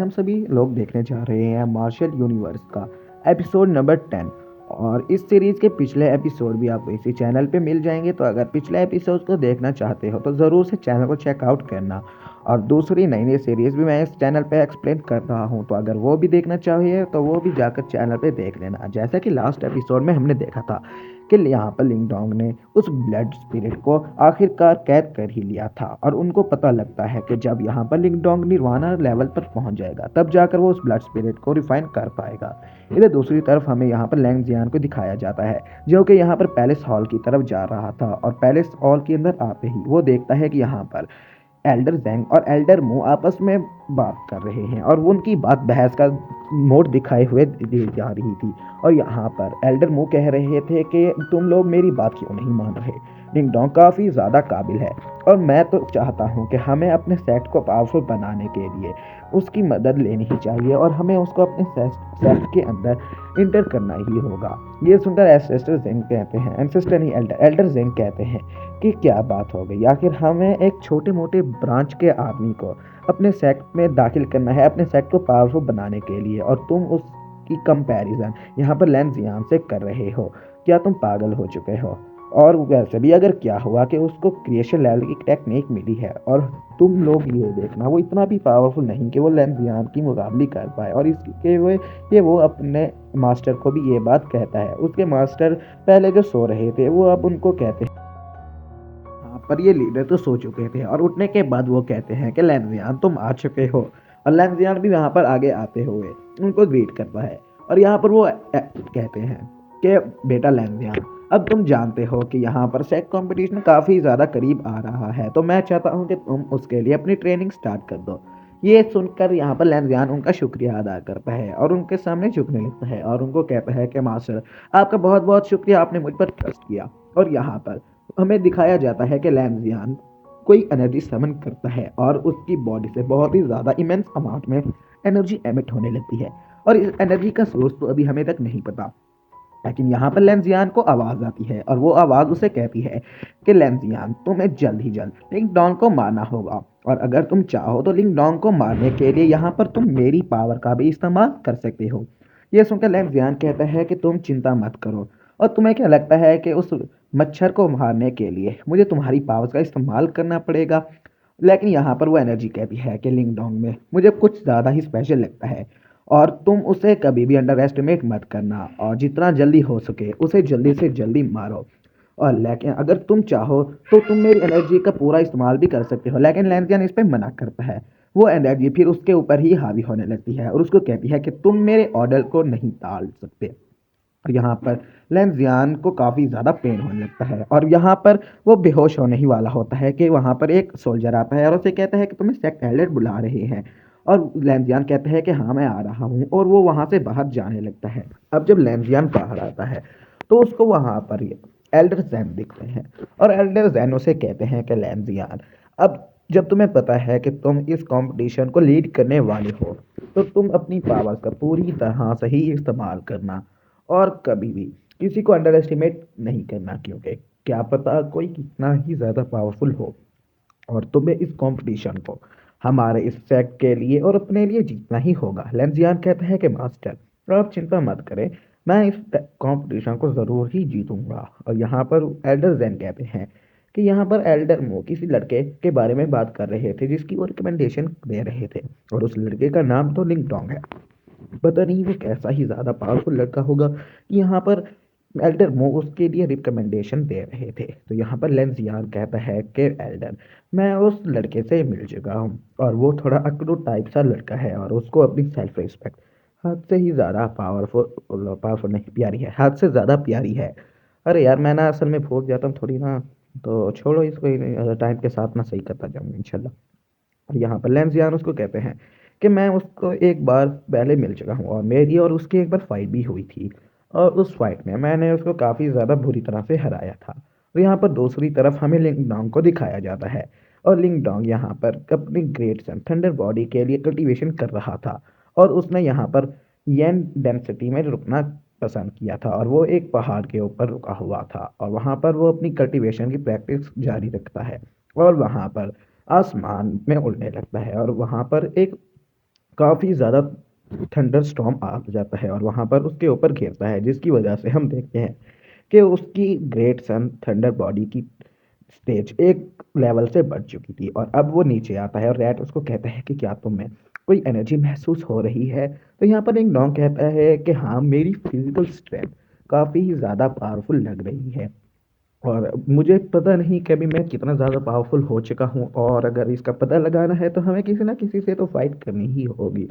हम सभी लोग देखने जा रहे हैं मार्शल यूनिवर्स का एपिसोड नंबर 10। और इस सीरीज के पिछले एपिसोड भी आपको इसी चैनल पे मिल जाएंगे, तो अगर पिछले एपिसोड को देखना चाहते हो तो ज़रूर से चैनल को चेकआउट करना। और दूसरी नई नई सीरीज़ भी मैं इस चैनल पे एक्सप्लेन कर रहा हूँ, तो अगर वो भी देखना चाहिए तो वो भी जाकर चैनल पे देख लेना। जैसा कि लास्ट एपिसोड में हमने देखा था कि यहाँ पर लिंग डोंग ने उस ब्लड स्पिरिट को आखिरकार कैद कर ही लिया था, और उनको पता लगता है कि जब यहाँ पर लिंग डोंग निर्वाणा लेवल पर पहुंच जाएगा तब जाकर वो उस ब्लड स्पिरिट को रिफाइन कर पाएगा। इधर दूसरी तरफ हमें यहाँ पर लैंग जियान को दिखाया जाता है, जो कि यहाँ पर पैलेस हॉल की तरफ जा रहा था। और पैलेस हॉल के अंदर आते ही वो देखता है कि यहाँ पर एल्डर जैंग और एल्डर मू आपस में बात कर रहे हैं, और वो उनकी बात बहस का मोड़ दिखाए हुए दी जा रही थी। और यहाँ पर एल्डर मू कह रहे थे कि तुम लोग मेरी बात क्यों नहीं मान रहे। डिंग डोंग काफ़ी ज़्यादा काबिल है, और मैं तो चाहता हूँ कि हमें अपने सेट को पावरफुल बनाने के लिए उसकी मदद लेनी ही चाहिए, और हमें उसको अपने सेट के अंदर इंटर करना ही होगा। ये सुनकर एंसेस्टर जेंग कहते हैं, एंसेस्टर नहीं एल्डर जेंग कहते हैं कि क्या बात हो गई, आखिर हमें एक छोटे मोटे ब्रांच के आदमी को अपने सेट में दाखिल करना है अपने सेट को पावरफुल बनाने के लिए, और तुम उसकी कंपैरिजन यहाँ पर लैन जियान से कर रहे हो। क्या तुम पागल हो चुके हो? और वैसे भी अगर क्या हुआ कि उसको क्रिएशन लेवल की टेक्निक मिली है, और तुम लोग ये देखना वो इतना भी पावरफुल नहीं कि वो लैन जियान की मुकाबली कर पाए। और इसके वो अपने मास्टर को भी ये बात कहता है। उसके मास्टर पहले जो सो रहे थे वो अब उनको कहते हैं, हाँ, पर ये लीडर तो सो चुके थे। और उठने के बाद वो कहते हैं कि लैंजियान तुम आ चुके हो। और लैंजियान भी यहाँ पर आगे आते हुए उनको ग्रीट करता है। और यहाँ पर वो कहते हैं कि बेटा लैंजियान, अब तुम जानते हो कि यहाँ पर सेट कंपटीशन काफ़ी ज़्यादा करीब आ रहा है, तो मैं चाहता हूँ कि तुम उसके लिए अपनी ट्रेनिंग स्टार्ट कर दो। ये सुनकर यहाँ पर लैंजियान उनका शुक्रिया अदा करता है और उनके सामने झुकने लगता है, और उनको कहता है कि मास्टर, आपका बहुत बहुत शुक्रिया, आपने मुझ पर ट्रस्ट किया। और यहाँ पर हमें दिखाया जाता है कि लैंजियान कोई एनर्जी समन करता है, और उसकी बॉडी से बहुत ही ज़्यादा इमेंस अमाउंट में एनर्जी एमिट होने लगती है। और इस एनर्जी का सोर्स तो अभी हमें तक नहीं पता, लेकिन यहाँ पर लैंजियान को आवाज़ आती है, और वो आवाज़ उसे कहती है कि लैंजियान, तुम्हें जल्द ही जल्द लिंग डोंग को मारना होगा, और अगर तुम चाहो तो लिंग डोंग को मारने के लिए यहाँ पर तुम मेरी पावर का भी इस्तेमाल कर सकते हो। ये सुनकर लैंजियान कहता है कि तुम चिंता मत करो, और तुम्हें क्या लगता है कि उस मच्छर को मारने के लिए मुझे तुम्हारी पावर्स का इस्तेमाल करना पड़ेगा? लेकिन यहाँ पर वो एनर्जी कहती है कि लिंग डोंग में मुझे कुछ ज़्यादा ही स्पेशल लगता है, और तुम उसे कभी भी अंडर एस्टिमेट मत करना, और जितना जल्दी हो सके उसे जल्दी से जल्दी मारो। और लेकिन अगर तुम चाहो तो तुम मेरी एनर्जी का पूरा इस्तेमाल भी कर सकते हो। लेकिन लैंजियन इस पर मना करता है। वो एनर्जी फिर उसके ऊपर ही हावी होने लगती है, और उसको कहती है कि तुम मेरे ऑर्डर को नहीं टाल सकते। और यहाँ पर लेंजियान को काफ़ी ज़्यादा पेन होने लगता है, और यहाँ पर वो बेहोश होने ही वाला होता है कि वहाँ पर एक सोल्जर आता है और उसे कहता है कि तुम्हें सेक्ट एल्डर बुला रहे हैं। और लेंजियान कहता है कि हाँ, मैं आ रहा हूँ, और वो वहाँ से बाहर जाने लगता है। अब जब लेंजियान बाहर आता है तो उसको वहाँ पर एल्डर जैन दिखते हैं, और एल्डर जैन उसे कहते हैं कि लेंजियान, अब जब तुम्हें पता है कि तुम इस कंपटीशन को लीड करने वाले हो, तो तुम अपनी पावर्स का पूरी तरह से ही इस्तेमाल करना, और कभी भी किसी को अंडर एस्टिमेट नहीं करना, क्योंकि क्या पता कोई कितना ही ज़्यादा पावरफुल हो, और तुम्हें इस कंपटीशन को हमारे इस सेट के लिए और अपने लिए जीतना ही होगा। लेंजियान कहता है कि मास्टर, आप चिंता मत करें, मैं इस कंपटीशन को ज़रूर ही जीतूंगा। और यहाँ पर एल्डर जैन कहते हैं कि यहाँ पर एल्डर मो किसी लड़के के बारे में बात कर रहे थे जिसकी वो रिकमेंडेशन दे रहे थे, और उस लड़के का नाम तो लिंग डोंग है। पता नहीं वो कैसा ही ज़्यादा पावरफुल लड़का होगा कि यहाँ पर एल्डर मो उसके लिए रिकमेंडेशन दे रहे थे। तो यहाँ पर लेंजियान कहता है कि एल्डर, मैं उस लड़के से मिल चुका हूँ, और वो थोड़ा अकड़ू टाइप सा लड़का है, और उसको अपनी सेल्फ रिस्पेक्ट हद से ही ज़्यादा पावरफुल पावरफुल नहीं, प्यारी है, हद से ज़्यादा प्यारी है। अरे यार, मैं ना असल में भूल जाता हूँ थोड़ी ना, तो छोड़ो इसको, टाइम के साथ ना सही करता जाऊँगा इंशाल्लाह। और यहाँ पर लेंजियान उसको कहते हैं कि मैं उसको एक बार पहले मिल चुका हूँ, और मेरी और उसकी एक बार फाइट भी हुई थी, और उस फाइट में मैंने उसको काफ़ी ज़्यादा बुरी तरह से हराया था। तो यहाँ पर दूसरी तरफ हमें लिंग डोंग को दिखाया जाता है, और लिंग डोंग यहाँ पर अपनी ग्रेट सन थंडर बॉडी के लिए कल्टीवेशन कर रहा था, और उसने यहाँ पर येन डेंसिटी में रुकना पसंद किया था, और वो एक पहाड़ के ऊपर रुका हुआ था, और वहाँ पर वो अपनी कल्टीवेशन की प्रैक्टिस जारी रखता है, और वहाँ पर आसमान में उड़ने लगता है, और वहाँ पर एक काफ़ी ज़्यादा थंडर स्टॉर्म आ जाता है और वहाँ पर उसके ऊपर गिरता है, जिसकी वजह से हम देखते हैं कि उसकी ग्रेट सन थंडर बॉडी की स्टेज एक लेवल से बढ़ चुकी थी और अब वो नीचे आता है और रैट उसको कहता है कि क्या तुम्हें कोई एनर्जी महसूस हो रही है? तो यहाँ पर एक डॉग कहता है कि हाँ, मेरी फिजिकल स्ट्रेंथ काफ़ी ज़्यादा पावरफुल लग रही है और मुझे पता नहीं कि अभी मैं कितना ज़्यादा पावरफुल हो चुका हूँ और अगर इसका पता लगाना है तो हमें किसी ना किसी से तो फाइट करनी ही होगी।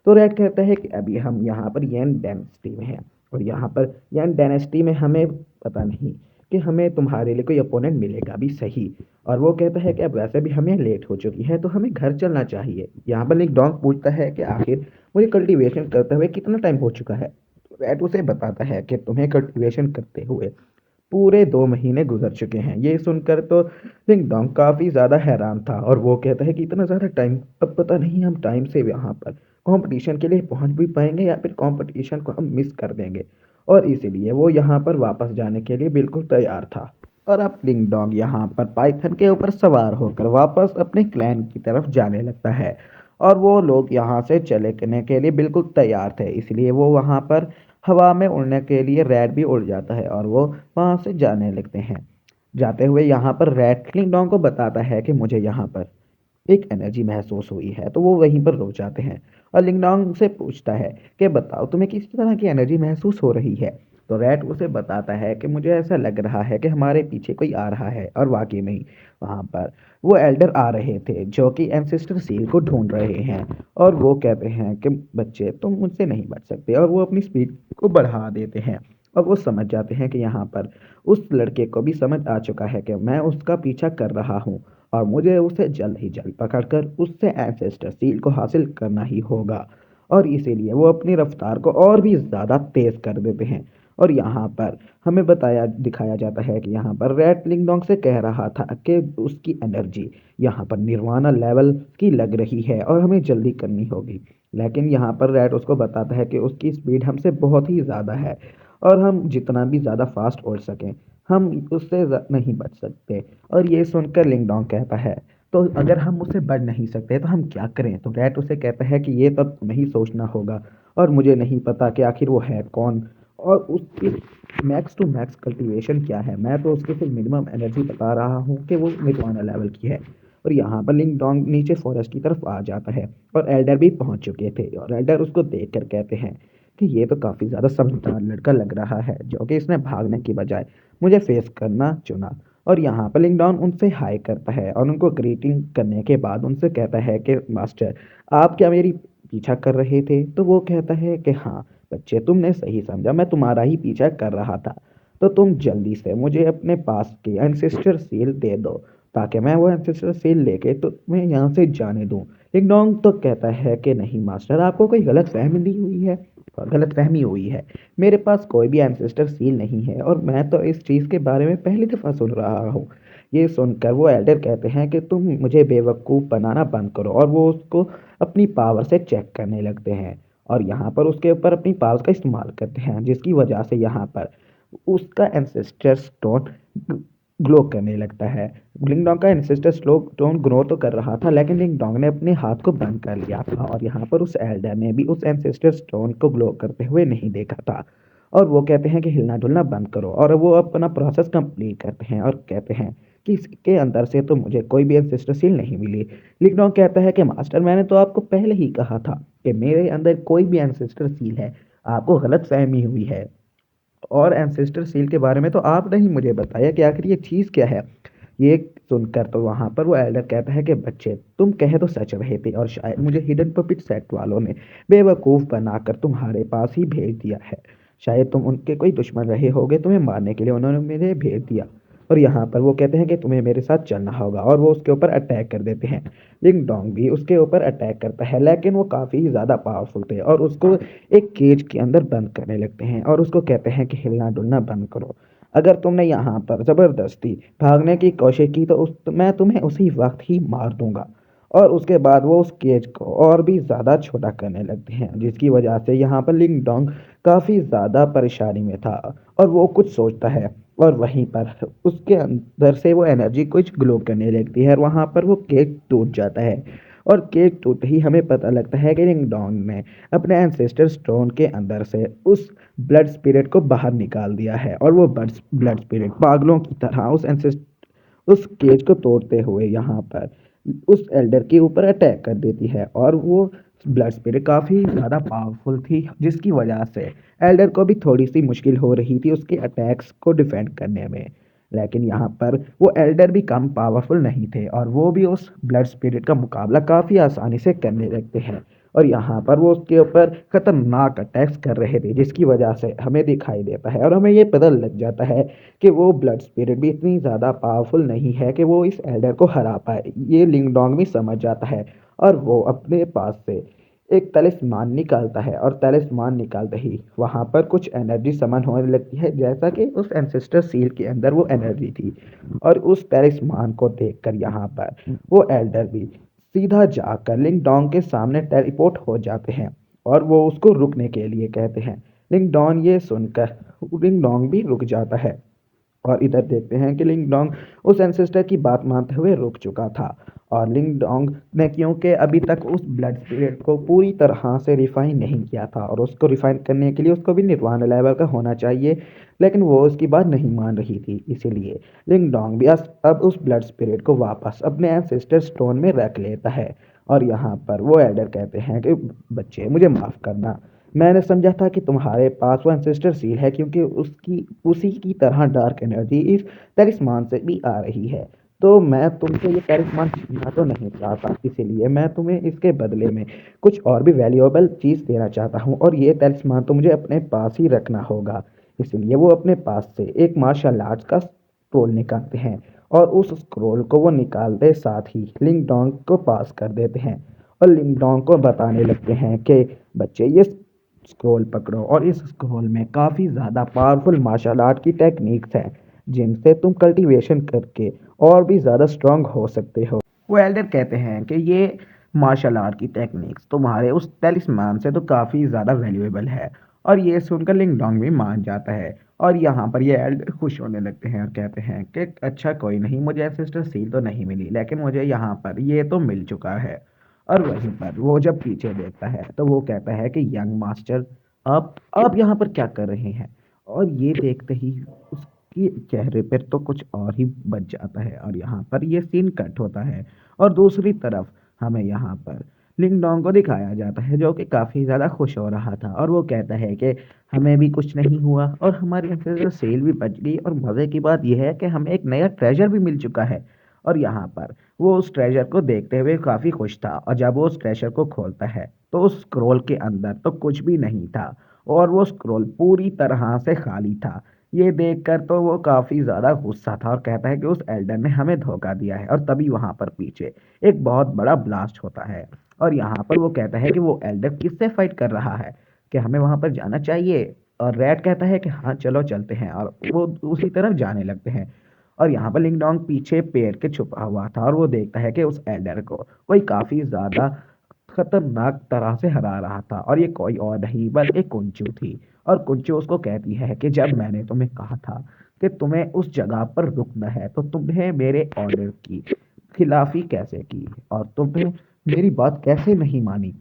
तो रेड कहता है कि अभी हम यहाँ पर यन डायनेस्टी में हैं और यहाँ पर यन डायनेस्टी में हमें पता नहीं कि हमें तुम्हारे लिए कोई अपोनेंट मिलेगा भी सही। और वो कहता है कि अब वैसे भी हमें लेट हो चुकी है तो हमें घर चलना चाहिए। यहाँ पर एक डॉग पूछता है कि आखिर मुझे कल्टीवेशन करते हुए कितना टाइम हो चुका है? रेड उसे बताता है कि तुम्हें कल्टीवेशन करते हुए पूरे 2 महीने गुजर चुके हैं। ये सुनकर तो डिंग डोंग काफ़ी ज़्यादा हैरान था और वो कहता है कि इतना ज़्यादा टाइम, अब पता नहीं हम टाइम से यहाँ पर कंपटीशन के लिए पहुँच भी पाएंगे या फिर कंपटीशन को हम मिस कर देंगे। और इसीलिए वो यहाँ पर वापस जाने के लिए बिल्कुल तैयार था। और अब डिंग डोंग यहाँ पर पाइथन के ऊपर सवार होकर वापस अपने क्लैन की तरफ जाने लगता है और वो लोग यहाँ से चले करने के लिए बिल्कुल तैयार थे, इसलिए वो वहाँ पर हवा में उड़ने के लिए रैट भी उड़ जाता है और वो वहाँ से जाने लगते हैं। जाते हुए यहाँ पर रैट लिंग डोंग को बताता है कि मुझे यहाँ पर एक एनर्जी महसूस हुई है, तो वो वहीं पर रुक जाते हैं और लिंगडोंग से पूछता है कि बताओ तुम्हें किस तरह की एनर्जी महसूस हो रही है? तो रैट उसे बताता है कि मुझे ऐसा लग रहा है कि हमारे पीछे कोई आ रहा है और वाकई में ही वहाँ पर वो एल्डर आ रहे थे जो कि एंसेस्टर सील को ढूंढ रहे हैं। और वो कहते हैं कि बच्चे तुम मुझसे नहीं बच सकते और वो अपनी स्पीड को बढ़ा देते हैं और वो समझ जाते हैं कि यहाँ पर उस लड़के को भी समझ आ चुका है कि मैं उसका पीछा कर रहा हूँ और मुझे उसे जल्द ही जल्द पकड़कर उससे एंसेस्टर सील को हासिल करना ही होगा। और इसीलिए वो अपनी रफ्तार को और भी ज़्यादा तेज़ कर देते हैं। और यहाँ पर हमें बताया दिखाया जाता है कि यहाँ पर रैट लिंगडोंग से कह रहा था कि उसकी एनर्जी यहाँ पर निर्वाणा लेवल की लग रही है और हमें जल्दी करनी होगी। लेकिन यहाँ पर रैट उसको बताता है कि उसकी स्पीड हमसे बहुत ही ज़्यादा है और हम जितना भी ज़्यादा फास्ट उड़ सकें हम उससे नहीं बच सकते। और ये सुनकर लिंगडोंग कहता है तो अगर हम उससे बढ़ नहीं सकते तो हम क्या करें? तो रैट उसे कहता है कि ये तब तुम्हें ही सोचना होगा और मुझे नहीं पता कि आखिर वो है कौन और उसकी मैक्स टू मैक्स कल्टीवेशन क्या है। मैं तो उसके सिर्फ मिनिमम एनर्जी बता रहा हूँ कि वो निर्वाणा लेवल की है। और यहाँ पर लिंग डोंग नीचे फॉरेस्ट की तरफ आ जाता है और एल्डर भी पहुंच चुके थे और एल्डर उसको देख कर कहते हैं कि ये तो काफ़ी ज़्यादा समझदार लड़का लग रहा है जो कि इसने भागने की बजाय मुझे फेस करना चुना। और यहाँ पर लिंगडॉन उनसे हाय करता है और उनको ग्रीटिंग करने के बाद उनसे कहता है कि मास्टर, आप क्या मेरी पीछा कर रहे थे? तो वो कहता है कि हाँ बच्चे, तुमने सही समझा, मैं तुम्हारा ही पीछा कर रहा था। तो तुम जल्दी से मुझे अपने पास के एंसेस्टर सील दे दो ताकि मैं वो एंसेस्टर सील लेके तो तुम्हें यहाँ से जाने दूँ। लिंगडोंग तो कहता है कि नहीं मास्टर, आपको कोई गलत फहमी हुई है, गलत फहमी हुई है। मेरे पास कोई भी एंसेस्टर सील नहीं है और मैं तो इस चीज़ के बारे में पहली दफ़ा सुन रहा हूँ। ये सुनकर वो एल्डर कहते हैं कि तुम मुझे बेवकूफ़ बनाना बंद करो और वो उसको अपनी पावर से चेक करने लगते हैं और यहाँ पर उसके ऊपर अपनी पावर का इस्तेमाल करते हैं, जिसकी वजह से यहाँ पर उसका एंसेस्टर स्टोन ग्लो करने लगता है। लिंगडोंग का एंसेस्टर स्टोन ग्रो तो कर रहा था लेकिन लिंगडोंग ने अपने हाथ को बंद कर लिया था और यहाँ पर उस एल्डर ने भी उस एंसेस्टर स्टोन को ग्लो करते हुए नहीं देखा था। और वो कहते हैं कि हिलना डुलना बंद करो और वो अपना प्रोसेस कंप्लीट करते हैं और कहते हैं कि इसके अंदर से तो मुझे कोई भी एंसेस्टर सील नहीं मिली। लिंगडोंग कहता है कि मास्टर, मैंने तो आपको पहले ही कहा था कि मेरे अंदर कोई भी एंसेस्टर सील है, आपको गलत फहमी हुई है। और एंसेस्टर सील के बारे में तो आपने ही मुझे बताया कि आखिर ये चीज़ क्या है। ये सुनकर तो वहाँ पर वो एल्डर कहता है कि बच्चे, तुम कह तो सच रहे थे और शायद मुझे हिडन पपिट सेट वालों ने बेवकूफ़ बनाकर तुम्हारे पास ही भेज दिया है। शायद तुम उनके कोई दुश्मन रहे होगे, तुम्हें मारने के लिए उन्होंने मुझे भेज दिया। और यहाँ पर वो कहते हैं कि तुम्हें मेरे साथ चलना होगा और वो उसके ऊपर अटैक कर देते हैं। लिंग डोंग भी उसके ऊपर अटैक करता है लेकिन वो काफ़ी ज़्यादा पावरफुल थे और उसको एक केज के अंदर बंद करने लगते हैं और उसको कहते हैं कि हिलना डुलना बंद करो। अगर तुमने यहाँ पर ज़बरदस्ती भागने की कोशिश की तो मैं तुम्हें उसी वक्त ही मार दूंगा। और उसके बाद वो उस केज को और भी ज़्यादा छोटा करने लगते हैं, जिसकी वजह से यहाँ पर लिंग डोंग काफ़ी ज़्यादा परेशानी में था और वो कुछ सोचता है और वहीं पर उसके अंदर से वो एनर्जी कुछ ग्लो करने लगती है और वहाँ पर वो केक टूट जाता है। और केक टूटते ही हमें पता लगता है कि रिंग डोंग ने अपने एंसेस्टर स्टोन के अंदर से उस ब्लड स्पिरिट को बाहर निकाल दिया है और वो ब्लड स्पिरिट पागलों की तरह उस केज को तोड़ते हुए यहाँ पर उस एल्डर के ऊपर अटैक कर देती है। और वो ब्लड स्पिरिट काफ़ी ज़्यादा पावरफुल थी, जिसकी वजह से एल्डर को भी थोड़ी सी मुश्किल हो रही थी उसके अटैक्स को डिफेंड करने में। लेकिन यहाँ पर वो एल्डर भी कम पावरफुल नहीं थे और वो भी उस ब्लड स्पिरिट का मुकाबला काफ़ी आसानी से करने लगते हैं। और यहाँ पर वो उसके ऊपर खतरनाक अटैक्स कर रहे थे, जिसकी वजह से हमें दिखाई देता है और हमें ये पता लग जाता है कि वो ब्लड स्पिरिट भी इतनी ज़्यादा पावरफुल नहीं है कि वो इस एल्डर को हरा पाए। ये लिंग डोंग भी समझ जाता है और वो अपने पास से एक तलिस्मान निकालता है और तलिस्मान निकालते ही वहाँ पर कुछ एनर्जी समन होने लगती है, जैसा कि उस एंसेस्टर सील के अंदर वो एनर्जी थी। और उस तलिस्मान को देखकर यहाँ पर वो एल्डर भी सीधा जाकर लिंग डोंग के सामने टेलीपोर्ट हो जाते हैं और वो उसको रुकने के लिए कहते हैं। लिंग डोंग ये सुनकर लिंग डोंग भी रुक जाता है और इधर देखते हैं कि लिंग डोंग उस एंसेस्टर की बात मानते हुए रुक चुका था। और लिंग डोंग ने क्योंकि अभी तक उस ब्लड स्पिरिट को पूरी तरह से रिफाइन नहीं किया था और उसको रिफाइन करने के लिए उसको भी निर्वाण लेवल का होना चाहिए, लेकिन वो उसकी बात नहीं मान रही थी। इसीलिए लिंग डोंग भी अब उस ब्लड स्पिरिट को वापस अपने एंसेस्टर स्टोन में रख लेता है। और यहाँ पर वो एल्डर कहते हैं कि बच्चे मुझे माफ़ करना, मैंने समझा था कि तुम्हारे पास वो एंसेस्टर सील है क्योंकि उसकी उसी की तरह डार्क एनर्जी इस तलिस्मान से भी आ रही है। तो मैं तुमसे ये तलिस्मान छीनना तो नहीं चाहता, इसीलिए मैं तुम्हें इसके बदले में कुछ और भी वैल्यूएबल चीज़ देना चाहता हूँ और ये तलिस्मान तो मुझे अपने पास ही रखना होगा। इसलिए वो अपने पास से एक मार्शल आर्ट्स का स्क्रोल निकालते हैं और उस स्क्रोल को वो निकालते साथ ही लिंग डोंग को पास कर देते हैं और लिंग डोंग को बताने लगते हैं कि बच्चे ये स्क्रॉल पकड़ो और इस स्क्रॉल में काफ़ी ज़्यादा पावरफुल मार्शल आर्ट की टेक्निक्स हैं, जिनसे तुम कल्टीवेशन करके और भी ज़्यादा स्ट्रांग हो सकते हो। वो एल्डर कहते हैं कि ये मार्शल आर्ट की टेक्निक्स तुम्हारे उस टेलिस्मान से तो काफ़ी ज़्यादा वैल्यूएबल है। और ये सुनकर लिंग डोंग भी मान जाता है और यहाँ पर ये एल्डर खुश होने लगते हैं और कहते हैं कि अच्छा कोई नहीं, मुझे सिस्टर सील तो नहीं मिली लेकिन मुझे यहाँ पर ये तो मिल चुका है। और वहीं पर वो जब पीछे देखता है तो वो कहता है कि यंग मास्टर, आप यहाँ पर क्या कर रहे हैं। और ये देखते ही उसके चेहरे पर तो कुछ और ही बच जाता है और यहाँ पर ये सीन कट होता है। और दूसरी तरफ हमें यहाँ पर लिंग डोंग को दिखाया जाता है जो कि काफ़ी ज़्यादा खुश हो रहा था और वो कहता है कि हमें भी कुछ नहीं हुआ और हमारी एंसेस्टर सेल भी बच गई और मज़े की बात यह है कि हमें एक नया ट्रेजर भी मिल चुका है। और यहाँ पर वो उस ट्रेजर को देखते हुए काफ़ी खुश था और जब वो उस ट्रेजर को खोलता है तो उस स्क्रोल के अंदर तो कुछ भी नहीं था और वो स्क्रोल पूरी तरह से खाली था। ये देखकर तो वो काफ़ी ज़्यादा गुस्सा था और कहता है कि उस एल्डर ने हमें धोखा दिया है। और तभी वहाँ पर पीछे एक बहुत बड़ा ब्लास्ट होता है और यहाँ पर वो कहता है कि वो एल्डर किससे फाइट कर रहा है, कि हमें वहाँ पर जाना चाहिए। और रैड कहता है कि हाँ चलो चलते हैं और वो उसी तरफ जाने लगते हैं। और यहाँ पर लिंग डोंग पीछे पेड़ के छुपा हुआ था और वो देखता है कि उस एल्डर को कोई काफी ज्यादा खतरनाक तरह से हरा रहा था और ये कोई और नहीं बल्कि कुंचू थी। और कुंचू उसको कहती है कि जब मैंने तुम्हें कहा था कि तुम्हें उस जगह पर रुकना है तो तुम्हें मेरे ऑर्डर की खिलाफी कैसे की और तुमने मेरी बात कैसे नहीं मानी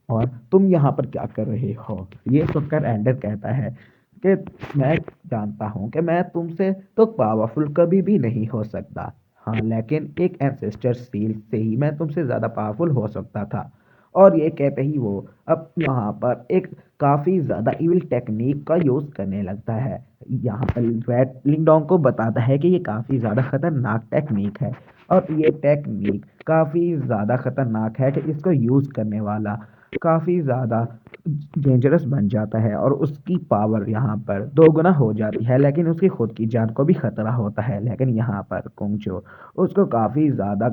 और तुम यहाँ पर क्या कर रहे हो। ये सुनकर एंडर कहता है कि मैं जानता हूँ कि मैं तुमसे तो पावरफुल कभी भी नहीं हो सकता, हाँ लेकिन एक एंसेस्टर सील से ही मैं तुमसे ज़्यादा पावरफुल हो सकता था। और ये कहते ही वो अब यहाँ पर एक काफ़ी ज़्यादा इविल टेक्निक का यूज़ करने लगता है। यहाँ पर रेड लिंगडोंग को बताता है कि ये काफ़ी ज़्यादा खतरनाक टेक्निक है और ये टेक्निक काफ़ी ज़्यादा खतरनाक है कि इसको यूज़ करने वाला काफ़ी ज़्यादा डेंजरस बन जाता है और उसकी पावर यहाँ पर दोगुना हो जाती है, लेकिन उसकी खुद की जान को भी खतरा होता है। लेकिन यहाँ पर कुंगचो उसको काफ़ी ज़्यादा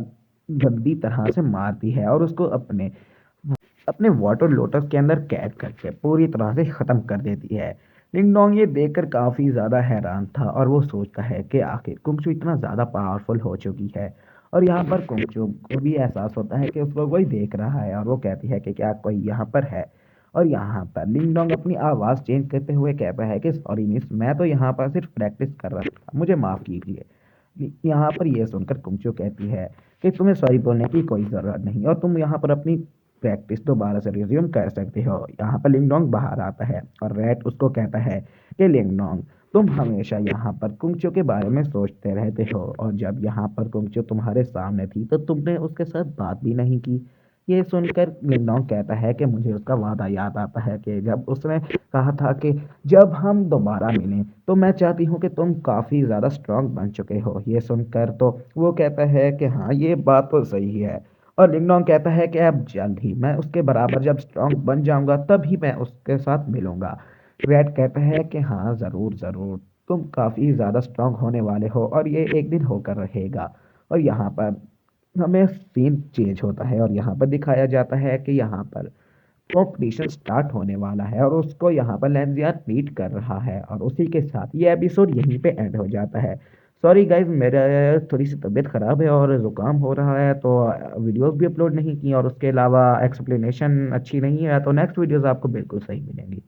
गंदी तरह से मारती है और उसको अपने अपने वाटर लोटस के अंदर कैद करके पूरी तरह से ख़त्म कर देती है। लिंग डोंग ये देखकर काफ़ी ज़्यादा हैरान था और वो सोचता है कि आखिर कुंगचू इतना ज़्यादा पावरफुल हो चुकी है। और यहाँ पर कुंगचू को भी एहसास होता है कि उसको कोई देख रहा है और वो कहती है कि क्या कोई यहाँ पर है। और यहाँ पर लिंग डोंग अपनी आवाज़ चेंज करते हुए कहता है कि सॉरी मिस, मैं तो यहाँ पर सिर्फ प्रैक्टिस कर रहा था, मुझे माफ़ कीजिए। यहाँ पर यह सुनकर कुंगचू कहती है कि तुम्हें सॉरी बोलने की कोई ज़रूरत नहीं और तुम यहाँ पर अपनी प्रैक्टिस दोबारा से रिज्यूम कर सकते हो। यहाँ पर लिंगडोंग बाहर आता है और रैट उसको कहता है कि लिंगडोंग, तुम हमेशा यहाँ पर कुंगचो के बारे में सोचते रहते हो और जब यहाँ पर कुंगचो तुम्हारे सामने थी तो तुमने उसके साथ बात भी नहीं की। ये सुनकर लिंगडोंग कहता है कि मुझे उसका वादा याद आता है कि जब उसने कहा था कि जब हम दोबारा मिलें तो मैं चाहती हूँ कि तुम काफ़ी ज़्यादा स्ट्रांग बन चुके हो। ये सुनकर तो वो कहता है कि हाँ, ये बात तो सही है। और लिंगडोंग कहता है कि अब जल्द ही मैं उसके बराबर जब स्ट्रांग बन जाऊंगा तभी मैं उसके साथ मिलूंगा। रेड कहता है कि हाँ, ज़रूर ज़रूर, तुम काफ़ी ज़्यादा स्ट्रांग होने वाले हो और ये एक दिन होकर रहेगा। और यहाँ पर हमें सीन चेंज होता है और यहाँ पर दिखाया जाता है कि यहाँ पर कंपटीशन स्टार्ट होने वाला है और उसको यहाँ पर लेंजियान मीट कर रहा है और उसी के साथ ये एपिसोड यहीं पे एंड हो जाता है। सॉरी गाइज, मेरा थोड़ी सी तबीयत ख़राब है और ज़ुकाम हो रहा है तो वीडियोस भी अपलोड नहीं की और उसके अलावा एक्सप्लेनेशन अच्छी नहीं है, तो नेक्स्ट वीडियोस आपको बिल्कुल सही मिलेंगी।